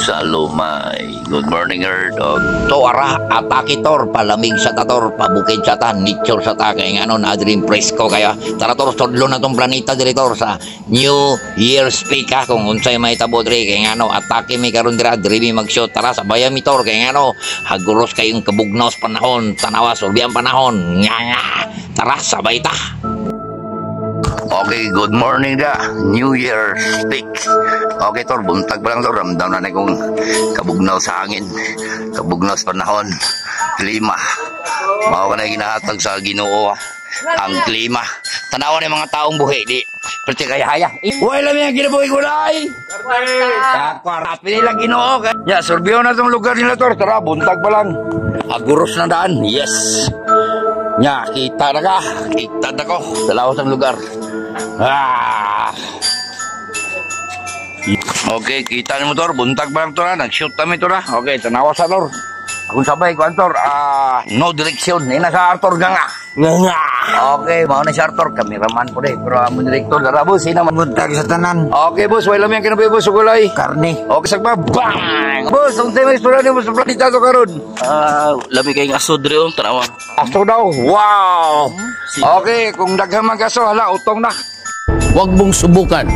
Salumay. Good morning, Earth. Tuara, atake tor, palamig sa tator, pabukid sa ta, nature sa ta, kaya nga na dream presko kaya. Tara tor, sodlo na tong planeta director sa New Year's Peak ha, kung unsay may tabodre, kaya nga atake may karon dira, dreamy mag-shoot, tara, sabayan mi tor, kaya nga haguros kayong kabugnaw sa panahon, tanawa, sorbiang panahon, nga, tara, sabay ta. Okay, good morning da. New Year's Peak. Okay, Tor, buntag pa lang, Tor. Ramdam na kong kabugnaw sa hangin. Kabugnaw sa panahon. Klima. Mao ka na ginahatag sa Ginoo. Ang klima. Tanawan ng mga taong buhi. Di, pati kaya haya. Uy, alam yung ginabuhi ko na ay. Kakwarapin nila Ginoo. Ya, surbiyo na itong lugar nila, Tor. Tara, buntag pa lang. Aguros na daan. Yes. Nya, kita na ka. Kita na ko. Dalawos ang lugar. Okay, kita ni motor, buntag pa lang ito na, nag-shoot kami ito na. Okay, tanawa sa Tor. Akong sabay ko, Tor, no direction, ina sa Arthur nga. Okay, mau na si Arthur, kameraman po rin. Pero mo director, dara boss, ina buntag sa tanan. Okay, boss, wala lang yung kinabi, boss, ugulay. Karne. Okay, sagpa, bang! Boss, ang tema istura niyo, boss, planeta to karon. Lami kayong aso dre, tanawa. Aso daw, wow! Okay, kung daghang mag-aso, hala, utong na. Huwag mong subukan.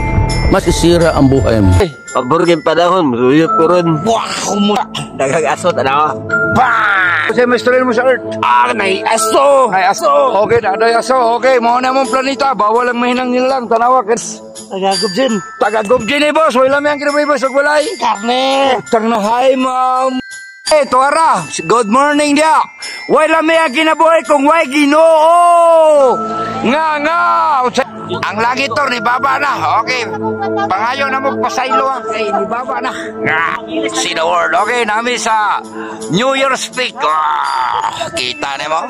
Masisira ang buhay mo. Paborgin panahon, ruyot ko ron. Wow! Dagang aso, tanawa. Bang! Kasi may story mo sa Earth. May aso! May aso! Okay, ada aso. Okay, mo na mong planeta. Bawal ang mahinang nilang tanawa. Tagagubjin. Tagagubjin eh, boss. Wala may ang kinabuhi, boss. Huwag walay. Karne! Tang na, hi, ma'am. Eh, Tuara, good morning dia. Wala may ang kinabuhi kung way Ginoo. Nga. Ang lagi Tor, ni Baba na. Okay. Pangayo na mo pasaylo ha. Ni Baba na. Nga. See the world. Okay, nami sa New Year's Peak. Kita niyo mo?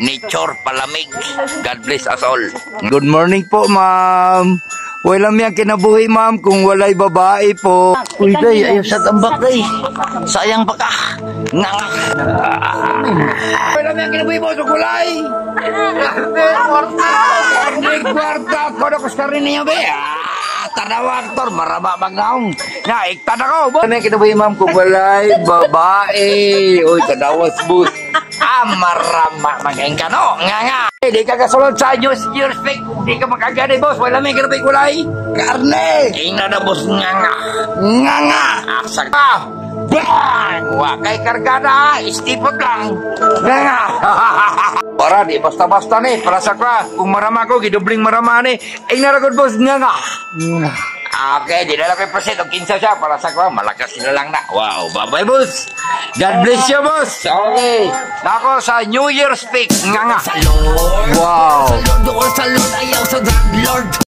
Nature, palamig. God bless us all. Good morning po, ma'am. Wala may ang kinabuhi, ma'am, kung walay babae po. Uy, day, ayaw sa tambak, day. Sayang pa ka. Nga. Wala may ang kinabuhi po, kung walay. Kwarta. Kono ko sa rin niyo, be. Tanawa, Tor, maraba magnaong. Nga, ikta na ko. Wala may ang kinabuhi, ma'am, kung walay babae. Uy, tanawas, bus. Marama magaling ka, no? Nga. Di ka kasulod sa New Year's Peak. Di ka makagani, boss. Wala may kinapay kulay. Karne! Ina na, boss. Nga. Asak ka. Bang! Wakay kargada. Istipot lang. Nga. Para, di basta-basta ni. Para sa ka. Kung marama ko, gidubling marama ni. Ina na, boss. Nga. Okay, di na lang kayo percent. O 15 siya. Para sa ka, malakas sila lang na. Wow, bye-bye, boss. God bless you, boss. Okay. Nako sa New Year's Peak. Nga. Wow. Sa Lord, ayaw sa drug lord.